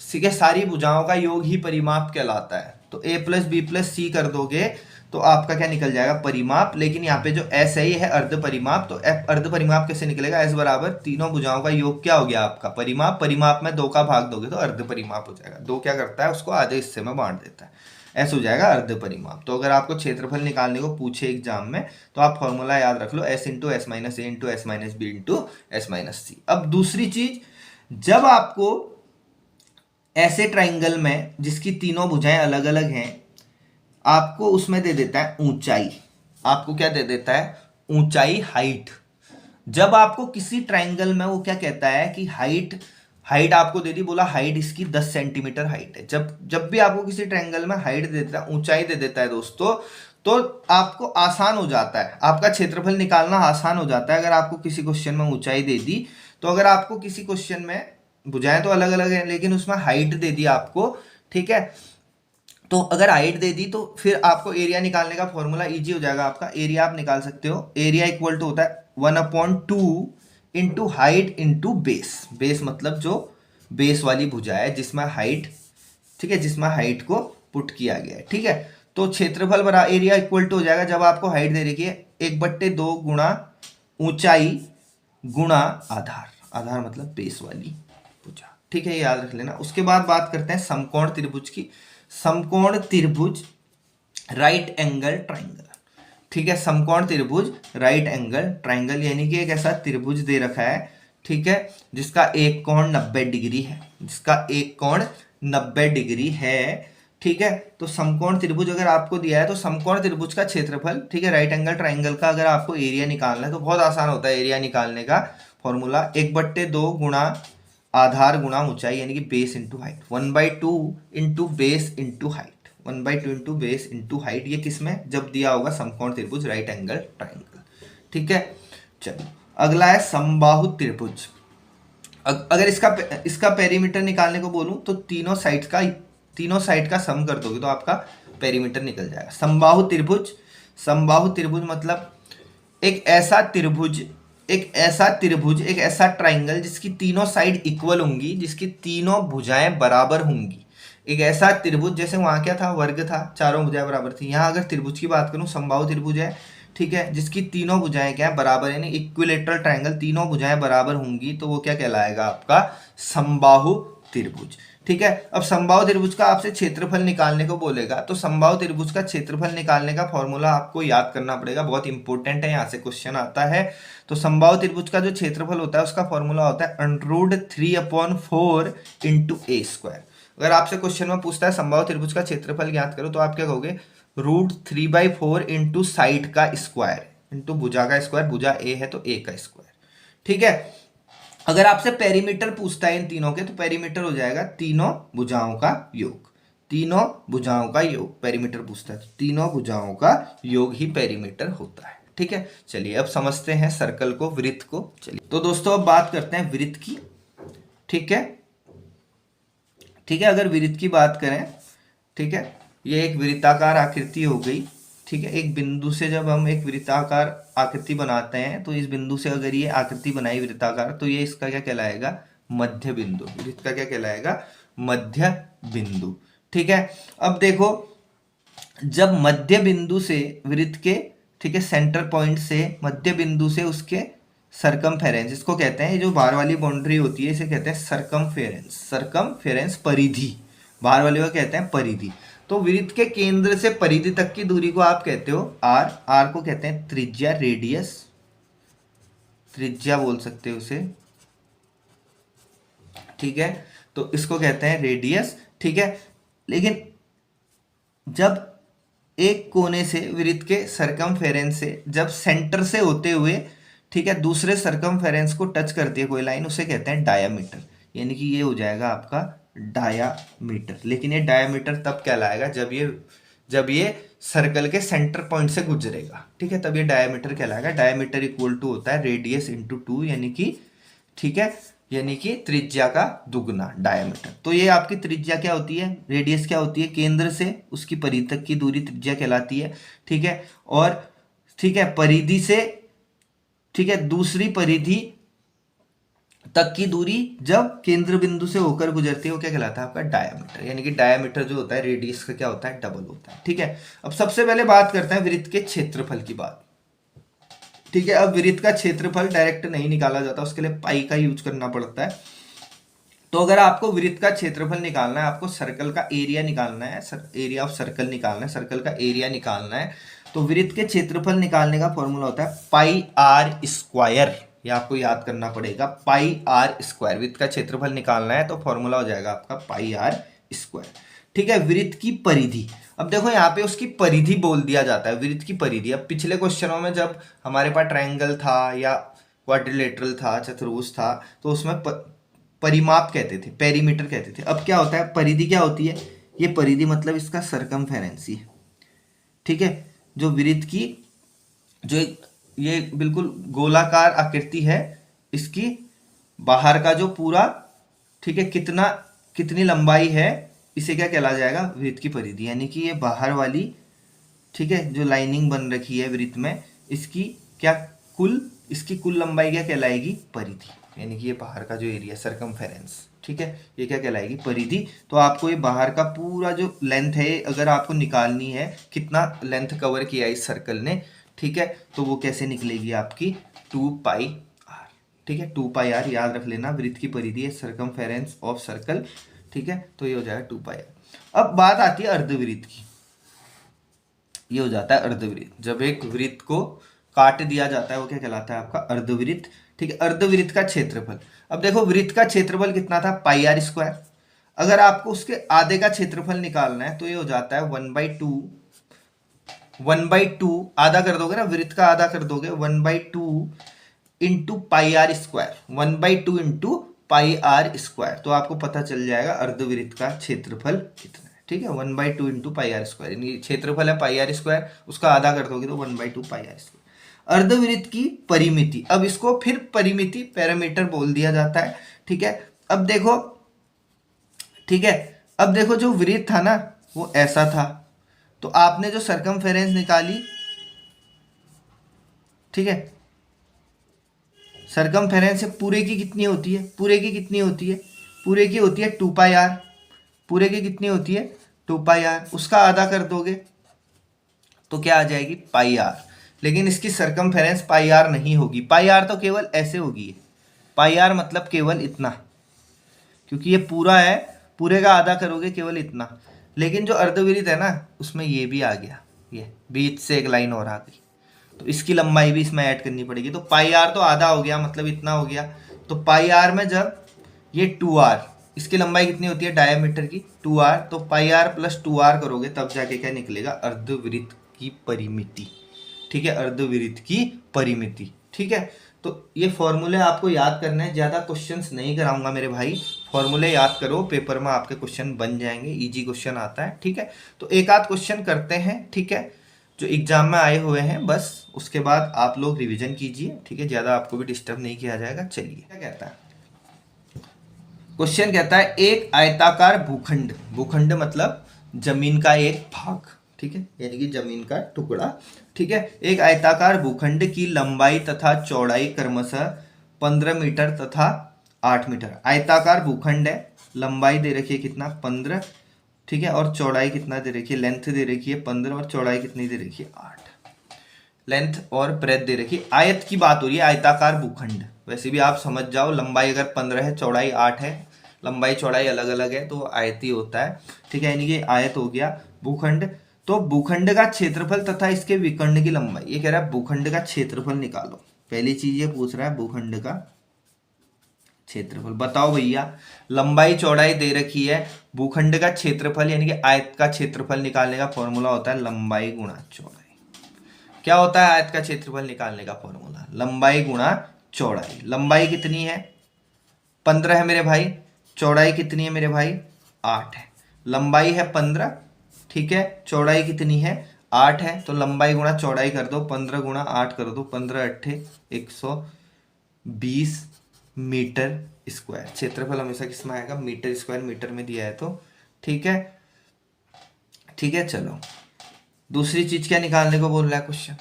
ठीक है, सारी भुजाओं का योग ही परिमाप कहलाता है। तो ए प्लस बी प्लस सी कर दोगे तो आपका क्या निकल जाएगा, परिमाप। लेकिन यहाँ पे जो एस है ये है अर्ध परिमाप, तो अर्ध परिमाप कैसे निकलेगा, एस बराबर तीनों भुजाओं का योग क्या हो गया आपका, परिमाप। परिमाप में दो का भाग दोगे तो अर्ध परिमाप हो जाएगा। दो क्या करता है, उसको आधे हिस्से में बांट देता है, एस हो जाएगा अर्ध परिमाप। तो अगर आपको क्षेत्रफल निकालने को पूछे एग्जाम में तो आप फॉर्मूला याद रख लो, S into S minus A into S minus B into S minus C. अब दूसरी चीज, जब आपको ऐसे ट्राइंगल में जिसकी तीनों भुजाएं अलग अलग हैं, आपको उसमें दे देता है ऊंचाई, आपको क्या दे देता है, ऊंचाई, हाइट। जब आपको किसी ट्राइंगल में वो क्या कहता है कि हाइट, हाइट आपको दे दी, बोला हाइट इसकी 10 सेंटीमीटर हाइट है। जब भी आपको किसी ट्राइंगल में हाइट दे देता है, ऊंचाई दे देता है दोस्तों, तो आपको आसान हो जाता है, आपका क्षेत्रफल निकालना आसान हो जाता है। अगर आपको किसी क्वेश्चन में ऊंचाई दे दी, तो अगर आपको किसी क्वेश्चन में भुजाएं तो अलग अलग है लेकिन उसमें हाइट दे दी आपको, ठीक है, तो अगर हाइट दे दी तो फिर आपको एरिया निकालने का फॉर्मूला इजी हो जाएगा। आपका एरिया आप निकाल सकते हो, एरिया इक्वल टू होता है 1/2 into height into base. Base मतलब जो बेस वाली भुजा है जिसमें हाइट, ठीक है, जिसमें हाइट को पुट किया गया है, ठीक है। तो क्षेत्रफल बरा एरिया इक्वल टू हो जाएगा, जब आपको हाइट दे रखी है 1/2 गुणा ऊंचाई गुणा आधार, आधार मतलब बेस वाली भुजा, ठीक है, याद रख लेना। उसके बाद बात करते हैं समकोण त्रिभुज की। समकोण त्रिभुज राइट एंगल ट्राइंगल, ठीक है, समकोण त्रिभुज राइट एंगल ट्राइंगल, यानी कि एक ऐसा त्रिभुज दे रखा है, ठीक है, जिसका एक कोण 90 डिग्री है, जिसका एक कोण 90 डिग्री है, ठीक है। तो समकोण त्रिभुज अगर आपको दिया है तो समकोण त्रिभुज का क्षेत्रफल, ठीक है, राइट एंगल ट्राइंगल का अगर आपको एरिया निकालना है तो बहुत आसान होता है एरिया निकालने का फॉर्मूला, 1/2 गुणा आधार गुणा ऊंचाई, यानी कि base into height, 1/2 into base into height, 1/2 into base into height. ये किसमें, जब दिया होगा समकोण त्रिभुज राइट एंगल ट्राइंगल, ठीक है। चलो अगला है समबाहु त्रिभुज। अगर इसका पेरीमीटर निकालने को बोलूं तो तीनों साइड का सम कर दोगे तो आपका पेरीमीटर निकल जाएगा। समबाहु त्रिभुज, समबाहु त्रिभुज मतलब एक ऐसा त्रिभुज, एक ऐसा ट्राइंगल जिसकी तीनों साइड इक्वल होंगी, जिसकी तीनों भुजाएं बराबर होंगी। एक ऐसा त्रिभुज, जैसे वहां क्या था, वर्ग था, चारों भुजाएं बराबर थी। यहाँ अगर त्रिभुज की बात करूं, समबाहु त्रिभुज है, ठीक है, जिसकी तीनों भुजाएं क्या है, बराबर, यानी इक्विलेटरल ट्राइंगल, तीनों भुजाएं बराबर होंगी, तो वो क्या कहलाएगा, आपका समबाहु त्रिभुज, ठीक है। अब समबाहु त्रिभुज का आपसे क्षेत्रफल निकालने को बोलेगा, तो समबाहु त्रिभुज का क्षेत्रफल निकालने का फॉर्मूला आपको याद करना पड़ेगा, बहुत इंपॉर्टेंट है, यहाँ से क्वेश्चन आता है। तो समबाहु त्रिभुज का जो क्षेत्रफल होता है उसका फॉर्मूला होता है √3/4 इंटू ए स्क्वायर। अगर आपसे क्वेश्चन में पूछता है समबाहु त्रिभुज का क्षेत्रफल ज्ञात करो, तो आप क्या कहोगे, √3/4 इंटू साइड का स्क्वायर इंटू भुजा का स्क्वायर, भुजा ए है तो ए का स्क्वायर, ठीक है। अगर आपसे पेरीमीटर पूछता है इन तीनों के, तो पेरीमीटर हो जाएगा तीनों भुजाओं का योग, तीनों भुजाओं का योग पेरीमीटर पूछता है, तो तीनों भुजाओं का योग ही पेरीमीटर होता है, ठीक है। चलिए अब समझते हैं सर्कल को, वृत्त को। चलिए तो दोस्तों अब बात करते हैं वृत्त की, ठीक है। ठीक है। अगर वृत्त की बात करें, ठीक है, ये एक वृत्ताकार आकृति हो गई, ठीक है। एक बिंदु से जब हम एक वृत्ताकार आकृति बनाते हैं तो इस बिंदु से अगर ये आकृति बनाई वृत्ताकार तो ये इसका क्या कहलाएगा, मध्य बिंदु। वृत्त का क्या कहलाएगा, मध्य बिंदु, ठीक है। अब देखो, जब मध्य बिंदु से वृत्त के, ठीक है, सेंटर पॉइंट से मध्य बिंदु से उसके सरकमफेरेंस, इसको कहते हैं, ये जो बाहर वाली बाउंड्री होती है इसे कहते हैं सरकमफेरेंस। सरकमफेरेंस परिधि, बाहर वाले को कहते हैं परिधि। तो वृत्त के केंद्र से परिधि तक की दूरी को आप कहते हो आर। आर को कहते हैं त्रिज्या, रेडियस, त्रिज्या बोल सकते हो उसे, ठीक है। तो इसको कहते हैं रेडियस, ठीक है। लेकिन जब एक कोने से वृत्त के सरकमफेरेंस से जब सेंटर से होते हुए, ठीक है, दूसरे सरकमफेरेंस को टच करती है कोई लाइन, उसे कहते हैं डायामीटर। यानी कि ये हो जाएगा आपका डायामीटर। लेकिन ये डायामीटर तब कहलाएगा जब ये सर्कल के सेंटर पॉइंट से गुजरेगा, ठीक है, तब ये डायामीटर कहलाएगा। डायामीटर इक्वल टू होता है रेडियस इंटू 2, यानी कि, ठीक है, यानी कि त्रिज्या का दुगना, डायामीटर। तो ये आपकी त्रिज्या क्या होती है, रेडियस क्या होती है, केंद्र से उसकी परिधि तक की दूरी त्रिज्या कहलाती है, ठीक है। और, ठीक है, परिधि से, ठीक है, दूसरी परिधि तक की दूरी जब केंद्र बिंदु से होकर गुजरती है वो क्या कहलाता है, आपका डायामीटर। यानी कि डायामीटर जो होता है रेडियस का क्या होता है, डबल होता है, ठीक है। अब सबसे पहले बात करते हैं वृत्त के क्षेत्रफल की बात, ठीक है। अब वृत्त का क्षेत्रफल डायरेक्ट नहीं निकाला जाता, उसके लिए पाई का यूज करना पड़ता है। तो अगर आपको वृत्त का क्षेत्रफल निकालना है, आपको सर्कल का एरिया निकालना है, एरिया ऑफ सर्कल निकालना है, सर्कल का एरिया निकालना है, तो वृत्त के क्षेत्रफल निकालने का फॉर्मूला होता है पाई आर स्क्वायर। ये आपको याद करना पड़ेगा, पाई आर स्क्वायर। वृत्त का क्षेत्रफल निकालना है तो फॉर्मूला हो जाएगा आपका पाई आर स्क्वायर, ठीक है। वृत्त की परिधि, अब देखो यहाँ पे उसकी परिधि बोल दिया जाता है, वृत्त की परिधि। अब पिछले क्वेश्चनों में जब हमारे पास ट्रायंगल था या क्वाड्रिलेटरल था, चतुर्भुज था, तो उसमें परिमाप कहते थे, पेरीमीटर कहते थे। अब क्या होता है, परिधि क्या होती है, ये परिधि मतलब इसका सरकमफेरेंस, ठीक है। जो वृत्त की जो ये बिल्कुल गोलाकार आकृति है, इसकी बाहर का जो पूरा, ठीक है, कितनी लंबाई है, इसे क्या कहला जाएगा, वृत्त की परिधि। यानी कि ये बाहर वाली, ठीक है, जो लाइनिंग बन रखी है वृत्त में, इसकी इसकी कुल लंबाई क्या कहलाएगी, परिधि। यानी कि ये बाहर का जो एरिया सरकमफेरेंस, ठीक है, ये क्या कहलाएगी, परिधि। तो आपको ये बाहर का पूरा जो लेंथ है, अगर आपको निकालनी है कितना लेंथ कवर किया इस सर्कल ने, ठीक है, तो वो कैसे निकलेगी आपकी 2 पाई आर, ठीक है। 2 पाई आर याद रख लेना, वृत्त की परिधि है सरकमफेरेंस ऑफ सर्कल, ठीक है। तो ये हो जाएगा 2 पाई आर। अब बात आती है अर्धवृत्त की, ये हो जाता है अर्धवृत्त। जब एक वृत्त को काट दिया जाता है वो क्या कहलाता है, आपका अर्धवृत्त, ठीक है। अर्धवृत्त का क्षेत्रफल, अब देखो वृत्त का क्षेत्रफल कितना था, पाई आर स्क्वायर। अगर आपको उसके आधे का क्षेत्रफल निकालना है तो ये हो जाता है 1/2 आधा कर दोगे ना, वृत्त का आधा कर दोगे, 1/2 into pi R square, 1/2 into pi R square. तो आपको पता चल जाएगा अर्धवृत्त का क्षेत्रफल कितना है, ठीक है। 1/2 इंटू पाई आर स्क्वायर, यानी क्षेत्रफल है पाई आर स्क्वायर, उसका आधा कर दोगे तो 1/2 पाई आर स्क्वायर। अर्धवृत्त की परिमिति, अब इसको फिर परिमिति पैरामीटर बोल दिया जाता है, ठीक है। अब देखो, ठीक है, अब देखो जो वृत्त था ना वो ऐसा था, तो आपने जो सरकमफेरेंस निकाली, ठीक है, सरकमफेरेंस से पूरे की कितनी होती है, पूरे की कितनी होती है, पूरे की होती है 2 पाई आर, पूरे की कितनी होती है 2 पाई आर, उसका आधा कर दोगे तो क्या आ जाएगी, पाई आर। लेकिन इसकी सरकमफेरेंस पाई आर नहीं होगी, पाई आर तो केवल ऐसे होगी, पाई आर मतलब केवल इतना, क्योंकि ये पूरा है, पूरे का आधा करोगे केवल इतना। लेकिन जो अर्धवृत्त है ना उसमें ये भी आ गया, ये बीच से एक लाइन और आ गई, तो इसकी लंबाई भी इसमें ऐड करनी पड़ेगी। तो पाई आर तो आधा हो गया, मतलब इतना हो गया। तो पाई आर में जब ये 2r, इसकी लंबाई कितनी होती है डायामीटर की 2r, तो पाई आर प्लस 2r करोगे तब जाके क्या निकलेगा, अर्धवृत्त की परिमिति, ठीक है, अर्धवृत्त की परिमिति, ठीक है। तो ये फॉर्मूले आपको याद करने हैं, ज़्यादा क्वेश्चंस नहीं कराऊंगा मेरे भाई, फॉर्मूले याद करो, पेपर में आपके क्वेश्चन बन जाएंगे, इजी क्वेश्चन आता है, ठीक है। तो एक आध क्वेश्चन करते हैं, ठीक है, जो एग्जाम में आए हुए हैं, बस उसके बाद आप लोग रिवीजन कीजिए, ठीक है, ज़्यादा आपको भी डिस्टर्ब नहीं किया जाएगा। चलिए क्या कहता है क्वेश्चन कहता है एक आयताकार भूखंड, भूखंड मतलब जमीन का एक भाग, ठीक है, यानी कि जमीन का टुकड़ा, ठीक है। एक आयताकार भूखंड की लंबाई तथा चौड़ाई क्रमशः 15 मीटर तथा 8 मीटर। आयताकार भूखंड है, लंबाई दे रखी है कितना 15, ठीक है, और चौड़ाई कितना दे रखी है, लेंथ दे रखी है 15 और चौड़ाई कितनी दे रखी है 8, लेंथ और ब्रेथ दे रखी है। आयत की बात हो रही है, आयताकार भूखंड। वैसे भी आप समझ जाओ, लंबाई अगर 15 है, चौड़ाई 8 है, लंबाई चौड़ाई अलग अलग है तो आयत ही होता है, ठीक है, यानी कि आयत हो गया भूखंड। तो भूखंड का क्षेत्रफल तथा इसके विकर्ण की लंबाई, ये कह रहा है भूखंड का क्षेत्रफल निकालो। पहली चीज ये पूछ रहा है भूखंड का क्षेत्रफल। बताओ भैया, लंबाई चौड़ाई दे रखी है, भूखंड का क्षेत्रफल यानी कि आयत का क्षेत्रफल निकालने का फॉर्मूला होता है लंबाई गुणा चौड़ाई। क्या होता है आयत का क्षेत्रफल निकालने का फॉर्मूला? लंबाई गुणा चौड़ाई। लंबाई कितनी है 15 है मेरे भाई, चौड़ाई कितनी है मेरे भाई 8 है। लंबाई है 15, ठीक है, चौड़ाई कितनी है 8 है, तो लंबाई गुणा चौड़ाई कर दो, 15 गुणा 8 कर दो, 15 अट्ठे 120 मीटर स्क्वायर। क्षेत्रफल हमेशा किसमें आएगा? मीटर स्क्वायर, मीटर में दिया है तो, ठीक है, ठीक है। चलो दूसरी चीज क्या निकालने को बोल रहा है क्वेश्चन?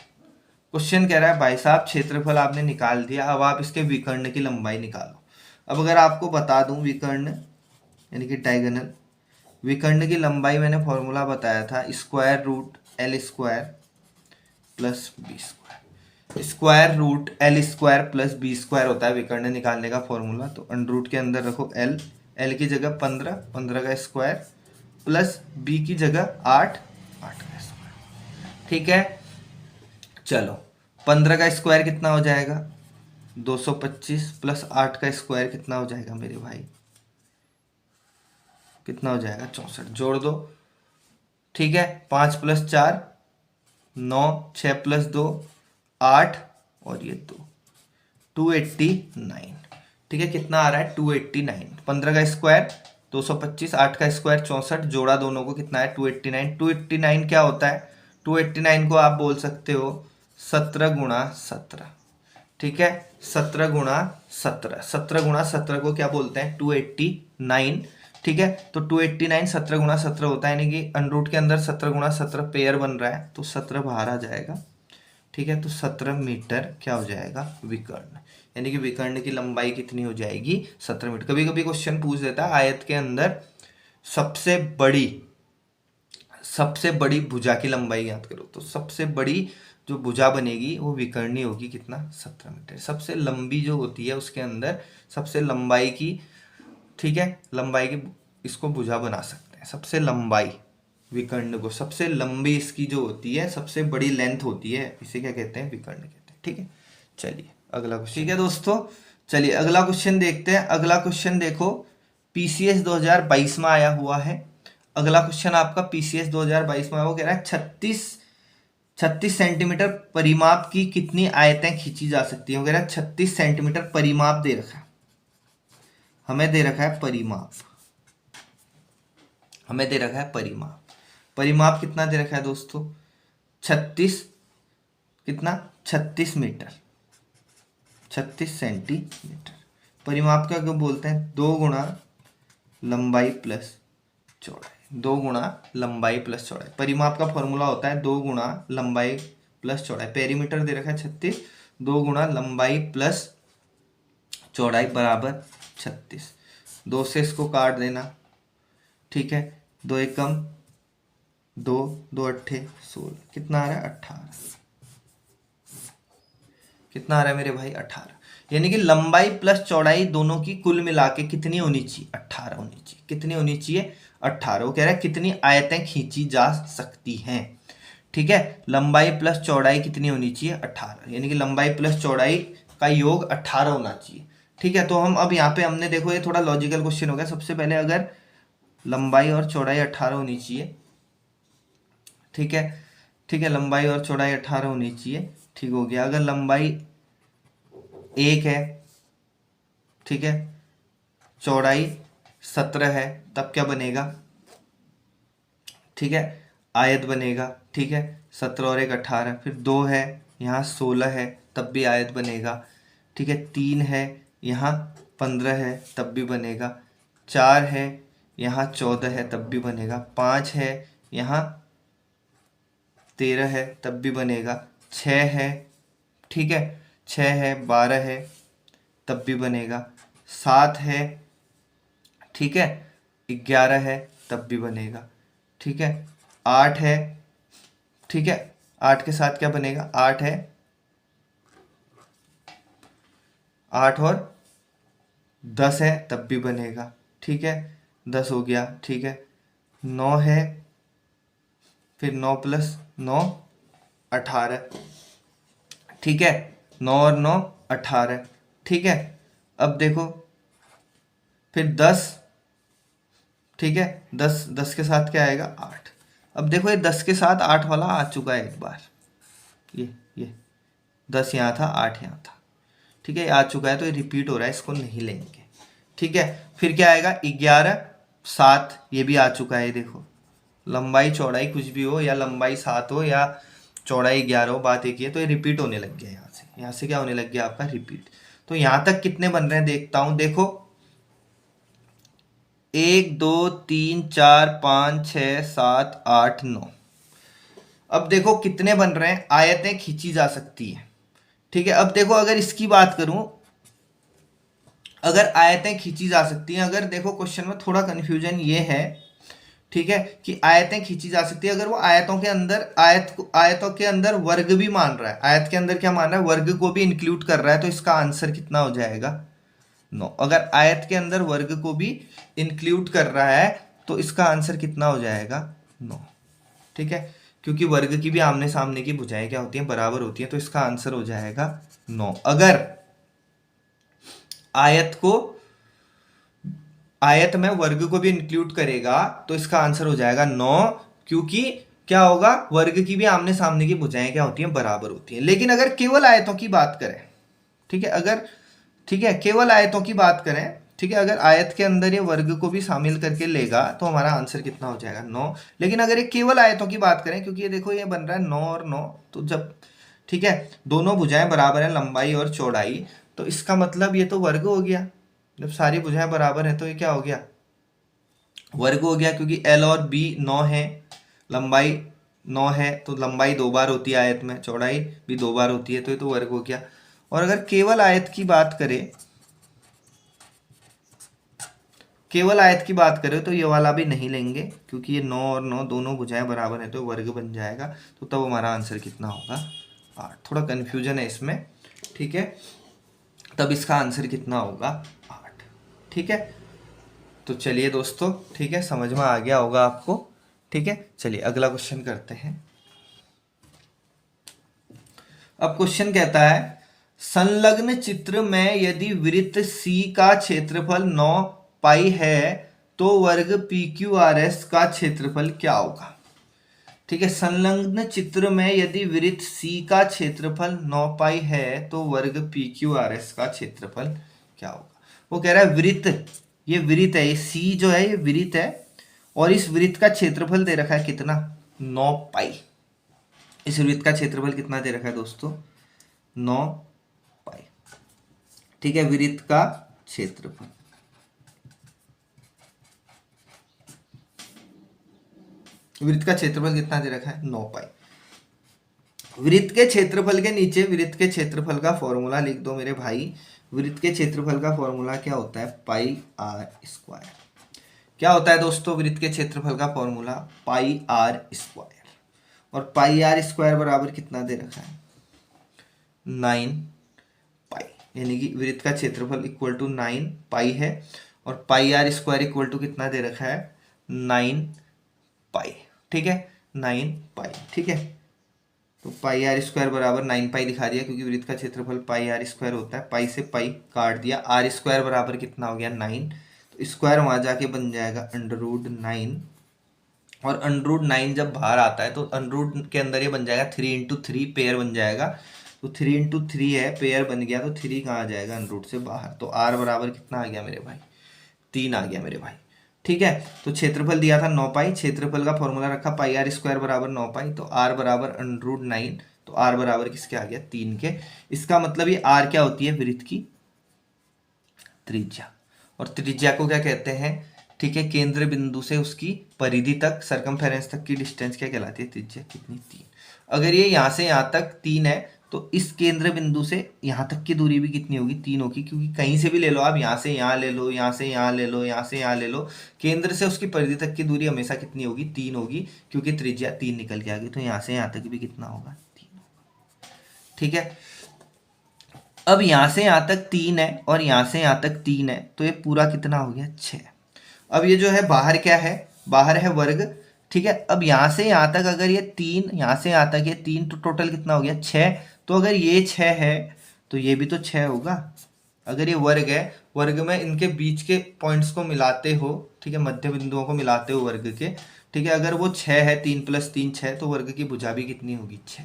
क्वेश्चन कह रहा है भाई साहब क्षेत्रफल आपने निकाल दिया, अब आप इसके विकर्ण की लंबाई निकालो। अब अगर आपको बता दूं विकर्ण यानी कि डायगोनल, विकर्ण की लंबाई मैंने फॉर्मूला बताया था square root L square plus B square. Square root L square plus B square होता है विकर्ण निकालने का फॉर्मूला। तो अंडर रूट के अंदर रखो एल, एल की जगह 15, 15 का स्क्वायर प्लस बी की जगह 8, 8 का स्क्वायर, ठीक है। चलो 15 का स्क्वायर कितना हो जाएगा 225 प्लस 8 का स्क्वायर कितना हो जाएगा मेरे भाई, कितना हो जाएगा 64, जोड़ दो, ठीक है, 5 प्लस 4 9, 6 प्लस 2 8 और ये 2, 289, ठीक है। कितना आ रहा है 289। 15 का स्क्वायर 225, 8 का स्क्वायर 64, जोड़ा दोनों को कितना है 289। 289 क्या होता है? 289 को आप बोल सकते हो 17 गुणा 17, ठीक है, 17 गुणा 17, 17 गुणा 17 को क्या बोलते हैं 289, ठीक है। तो 289 17 गुणा 17 होता है, यानी कि अंडरूट के अंदर 17 गुणा 17 पेयर बन रहा है तो 17 बाहर आ जाएगा, ठीक है। तो 17 मीटर क्या हो जाएगा विकर्ण, यानी कि विकर्ण की लंबाई कितनी हो जाएगी 17 मीटर। कभी कभी क्वेश्चन पूछ देता है आयत के अंदर सबसे बड़ी भुजा की लंबाई याद करो, तो सबसे बड़ी जो भुजा बनेगी वो विकर्णी होगी कितना 17 मीटर। सबसे लंबी जो होती है उसके अंदर सबसे लंबाई की, ठीक है, लंबाई की इसको भुजा बना सकते हैं। सबसे लंबाई विकर्ण को, सबसे लंबी इसकी जो होती है सबसे बड़ी लेंथ होती है, इसे क्या कहते हैं विकर्ण कहते हैं, ठीक है। चलिए अगला क्वेश्चन, ठीक है दोस्तों, चलिए अगला क्वेश्चन देखते हैं। अगला क्वेश्चन देखो पीसीएस 2022 में आया हुआ है। अगला क्वेश्चन आपका पीसीएस 2022 में आया, वो कह रहा है 36 सेंटीमीटर परिमाप की कितनी आयतें खींची जा सकती है। वो कह रहा है 36 सेंटीमीटर परिमाप दे रखा है, हमें दे रखा है परिमाप, हमें दे रखा है परिमाप। परिमाप कितना दे रखा है दोस्तों 36, कितना 36 मीटर, 36 सेंटीमीटर। परिमाप का क्यों बोलते हैं? 2 गुणा लंबाई प्लस चौड़ाई, 2 गुणा लंबाई प्लस चौड़ाई। परिमाप का फॉर्मूला होता है 2 गुणा लंबाई प्लस चौड़ाई। पेरीमीटर दे रखा है 36, 2 गुणा लंबाई प्लस चौड़ाई बराबर 36। 2 से इसको काट देना, ठीक है, 2 एकम 2, 2 अट्ठे 16, कितना आ रहा है 18, कितना आ रहा है मेरे भाई 18। यानी कि लंबाई प्लस चौड़ाई दोनों की कुल मिला के कितनी होनी चाहिए 18 होनी चाहिए। कितनी होनी चाहिए 18। वो कह रहा है कितनी आयतें खींची जा सकती हैं, ठीक है। लंबाई प्लस चौड़ाई कितनी होनी चाहिए 18, यानी कि लंबाई प्लस चौड़ाई का योग 18 होना चाहिए, ठीक है। तो हम अब यहाँ पे हमने देखो ये थोड़ा लॉजिकल क्वेश्चन हो गया। सबसे पहले अगर लंबाई और चौड़ाई 18 होनी चाहिए, ठीक है, ठीक है, लंबाई और चौड़ाई 18 होनी चाहिए, ठीक हो गया। अगर लंबाई 1 है, ठीक है, चौड़ाई 17 है, तब क्या बनेगा, ठीक है, आयत बनेगा, ठीक है। 17 और 1 18, फिर 2 है यहाँ 16 है तब भी आयत बनेगा, ठीक है। 3 है यहाँ 15 है तब भी बनेगा, 4 है, यहाँ 14 है तब भी बनेगा, 5 है, यहाँ 13 है तब भी बनेगा, 6 है, ठीक है, 6 है, 12 है तब भी बनेगा, 7 है, ठीक है, 11 है तब भी बनेगा, ठीक है, 8 है, ठीक है, 8 के साथ क्या बनेगा, 8 है, 8 और 10 है तब भी बनेगा, ठीक है, 10 हो गया, ठीक है, 9 है, फिर 9 प्लस 9 18, ठीक है, 9 और 9 18, ठीक है। अब देखो फिर 10, ठीक है, 10 10 के साथ क्या आएगा, 8। अब देखो ये 10 के साथ 8 वाला आ चुका है एक बार, ये 10 यहाँ था, 8 यहाँ था, ठीक है, ये आ चुका है, तो ये रिपीट हो रहा है, इसको नहीं लेंगे, ठीक है। फिर क्या आएगा, 11 7, ये भी आ चुका है, देखो लंबाई चौड़ाई कुछ भी हो, या लंबाई 7 हो या चौड़ाई 11 हो, बात एक ही है, तो ये रिपीट होने लग गया, यहाँ से क्या होने लग गया आपका, रिपीट। तो यहाँ तक कितने बन रहे हैं देखता हूँ, देखो 1 2 3 4 5 6 7 8 9। अब देखो कितने बन रहे हैं, आयतें खींची जा सकती है, ठीक है। अब देखो अगर इसकी बात करूं, अगर आयतें खींची जा सकती हैं, अगर देखो क्वेश्चन में थोड़ा कंफ्यूजन ये है, ठीक है, कि आयतें खींची जा सकती है, अगर वो आयतों के अंदर आयतों के अंदर वर्ग भी मान रहा है, आयत के अंदर क्या मान रहा है, वर्ग को भी इंक्लूड कर रहा है, तो इसका आंसर कितना हो जाएगा, 9। अगर आयत के अंदर वर्ग को भी इंक्लूड कर रहा है तो इसका आंसर कितना हो जाएगा, 9, ठीक है, क्योंकि वर्ग की भी आमने सामने की भुजाएं क्या होती हैं, बराबर होती हैं, तो इसका आंसर हो जाएगा 9। अगर आयत में वर्ग को भी इंक्लूड करेगा तो इसका आंसर हो जाएगा 9, क्योंकि क्या होगा, वर्ग की भी आमने सामने की भुजाएं क्या होती हैं, बराबर होती हैं। लेकिन अगर केवल आयतों की बात करें, ठीक है, अगर, ठीक है, केवल आयतों की बात करें, ठीक है, अगर आयत के अंदर ये वर्ग को भी शामिल करके लेगा तो हमारा आंसर कितना हो जाएगा, 9। लेकिन अगर ये केवल आयतों की बात करें, क्योंकि ये देखो ये बन रहा है 9 और 9, तो जब, ठीक है, दोनों भुजाएं बराबर है, लंबाई और चौड़ाई, तो इसका मतलब ये तो वर्ग हो गया, जब सारी भुजाएं बराबर है तो ये क्या हो गया, वर्ग हो गया, क्योंकि एल और बी 9 है, लंबाई 9 है, तो लंबाई 2 बार होती है आयत में, चौड़ाई भी 2 बार होती है, तो ये तो वर्ग हो गया। और अगर केवल आयत की बात करें, केवल आयत की बात करें तो ये वाला भी नहीं लेंगे, क्योंकि ये 9 और 9 दोनों भुजाएं बराबर है, तो वर्ग बन जाएगा, तो तब हमारा आंसर कितना होगा, 8। थोड़ा कन्फ्यूजन है इसमें, ठीक है, तब इसका आंसर कितना होगा, 8, ठीक है। तो चलिए दोस्तों, ठीक है, समझ में आ गया होगा आपको, ठीक है। चलिए अगला क्वेश्चन करते हैं। अब क्वेश्चन कहता है, संलग्न चित्र में यदि वृत्त सी का क्षेत्रफल 9 पाई है तो वर्ग पी क्यू आर एस का क्षेत्रफल क्या होगा, ठीक है। संलग्न चित्र में यदि वृत्त सी का क्षेत्रफल 9 पाई है तो वर्ग पी क्यू आर एस का क्षेत्रफल क्या होगा। वो कह रहा है वृत्त, ये वृत्त है, ये सी जो है ये वृत्त है, और इस वृत्त का क्षेत्रफल दे रखा है कितना, 9 पाई। इस वृत्त का क्षेत्रफल कितना दे रखा है दोस्तों, 9 पाई, ठीक है, वृत्त का क्षेत्रफल, वृत्त का क्षेत्रफल कितना दे रखा है, 9 पाई। वृत्त के क्षेत्रफल के नीचे वृत्त के क्षेत्रफल का फॉर्मूला लिख दो मेरे भाई। वृत्त के क्षेत्रफल का फॉर्मूला क्या होता है, पाई आर स्क्वायर। क्या होता है दोस्तों वृत्त के क्षेत्रफल का फॉर्मूला, पाई आर स्क्वायर। और पाई आर स्क्वायर बराबर कितना दे रखा है, 9 पाई, यानी कि वृत्त का क्षेत्रफल इक्वल टू 9 पाई है, और पाई आर स्क्वायर इक्वल टू कितना दे रखा है, 9 पाई, ठीक है, 9 पाई, ठीक है। तो पाई आर स्क्वायर बराबर 9 पाई दिखा दिया, क्योंकि वृत्त का क्षेत्रफल पाई आर स्क्वायर होता है, पाई से पाई काट दिया, आर स्क्वायर बराबर कितना हो गया, 9, तो स्क्वायर वहाँ जाके बन जाएगा √9, और √9 जब बाहर आता है तो अंडररूट के अंदर ये बन जाएगा 3 × 3 पेयर बन जाएगा, तो 3 × 3 है, पेयर बन गया, तो 3 कहाँ आ जाएगा, अंडररूट से बाहर, तो आर बराबर कितना आ गया मेरे भाई, 3 आ गया मेरे भाई, ठीक है। तो क्षेत्रफल दिया था 9 पाई, क्षेत्रफल का फॉर्मूला रखा पाई आर स्क्वायर बराबर 9 पाई, तो आर बराबर √9, तो आर बराबर किसके आ गया, 3 के। इसका मतलब ये आर क्या होती है, वृत्त की त्रिज्या। और त्रिज्या को क्या कहते हैं, ठीक है, केंद्र बिंदु से उसकी परिधि तक, सरकमफेरेंस तक की डिस्टेंस क्या कहलाती है, त्रिज्या कितनी, 3। अगर ये यहाँ से यहाँ तक 3 है तो इस केंद्र बिंदु से यहाँ तक की दूरी भी कितनी होगी, 3 होगी, क्योंकि कहीं से भी ले लो आप, यहाँ से यहाँ ले लो, यहाँ से यहाँ ले लो, यहाँ से यहाँ ले लो, केंद्र से उसकी परिधि तक की दूरी हमेशा कितनी होगी, 3 होगी, क्योंकि त्रिज्या 3 निकल के आ गई, तो यहाँ से यहाँ तक भी कितना होगा, 3 होगा। ठीक है, अब यहाँ से यहाँ तक 3 है और यहाँ से यहाँ तक 3 है, तो ये पूरा कितना हो गया, 6। अब ये जो है बाहर क्या है, बाहर है वर्ग। ठीक है, अब यहाँ से यहाँ तक अगर ये 3, यहाँ से यहाँ तक ये 3, तो टोटल कितना हो गया, 6। तो अगर ये 6 है तो ये भी तो 6 होगा। अगर ये वर्ग है, वर्ग में इनके बीच के पॉइंट्स को मिलाते हो, ठीक है, मध्य बिंदुओं को मिलाते हो वर्ग के, ठीक है, अगर वो 6 है, 3 + 3 6, तो वर्ग की भुजा भी कितनी होगी, 6।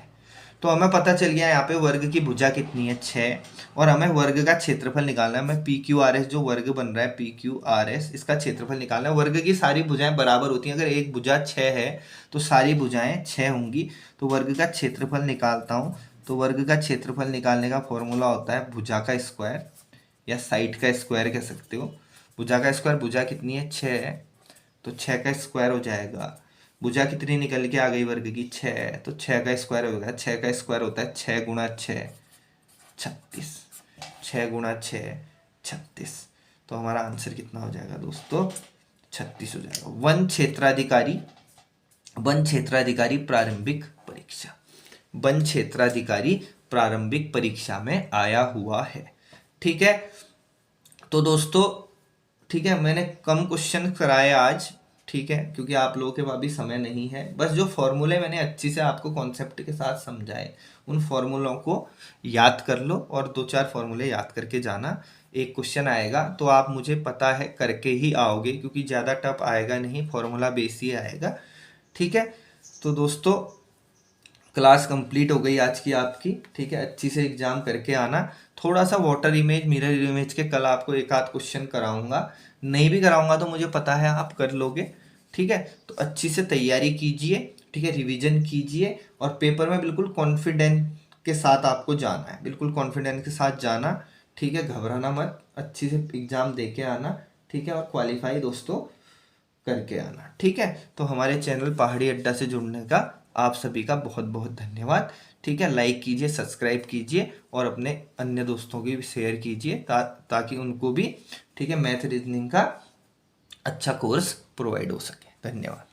तो हमें पता चल गया यहाँ पे वर्ग की भुजा कितनी है, 6। और हमें वर्ग का क्षेत्रफल निकालना है। हमें पी क्यू आर एस जो वर्ग बन रहा है, पी क्यू आर एस, इसका क्षेत्रफल निकालना है। वर्ग की सारी भुजाएं बराबर होती हैं, अगर एक भुजा 6 है तो सारी भुजाएं 6 होंगी। तो वर्ग का क्षेत्रफल निकालता हूँ। तो वर्ग का क्षेत्रफल निकालने का फॉर्मूला होता है भुजा का स्क्वायर या साइड का स्क्वायर कह सकते हो। भुजा का स्क्वायर, भुजा कितनी है, 6 है, तो 6 का स्क्वायर हो जाएगा। भुजा कितनी निकल के आ गई वर्ग की, 6, तो 6 का स्क्वायर होगा। 6 का स्क्वायर होता है 6 × 6 36, 6 × 6 36। तो हमारा आंसर कितना हो जाएगा दोस्तों, 36 हो जाएगा। वन क्षेत्राधिकारी प्रारंभिक परीक्षा, वन क्षेत्राधिकारी प्रारंभिक परीक्षा में आया हुआ है। ठीक है, तो दोस्तों, ठीक है, मैंने कम क्वेश्चन कराए आज, ठीक है, क्योंकि आप लोगों के पास भी समय नहीं है। बस जो फॉर्मूले मैंने अच्छी से आपको कॉन्सेप्ट के साथ समझाए, उन फॉर्मूलों को याद कर लो और 2-4 फॉर्मूले याद करके जाना। एक क्वेश्चन आएगा तो आप, मुझे पता है, करके ही आओगे, क्योंकि ज़्यादा टफ आएगा नहीं, फॉर्मूला बेस ही आएगा। ठीक है, तो दोस्तों, क्लास कंप्लीट हो गई आज की आपकी। ठीक है, अच्छी से एग्जाम करके आना। थोड़ा सा वाटर इमेज, मिरर इमेज के कल आपको एक आध क्वेश्चन कराऊंगा, नहीं भी कराऊंगा तो मुझे पता है आप कर लोगे। ठीक है, तो अच्छी से तैयारी कीजिए, ठीक है, रिवीजन कीजिए और पेपर में बिल्कुल कॉन्फिडेंस के साथ आपको जाना है, बिल्कुल कॉन्फिडेंस के साथ जाना। ठीक है, घबराना मत, अच्छी से एग्जाम दे के आना। ठीक है, और क्वालिफाई दोस्तों करके आना। ठीक है, तो हमारे चैनल पहाड़ी अड्डा से जुड़ने का आप सभी का बहुत बहुत धन्यवाद। ठीक है, लाइक कीजिए, सब्सक्राइब कीजिए और अपने अन्य दोस्तों की भी शेयर कीजिए, ताकि उनको भी, ठीक है, मैथ रीजनिंग का अच्छा कोर्स प्रोवाइड हो सके। धन्यवाद।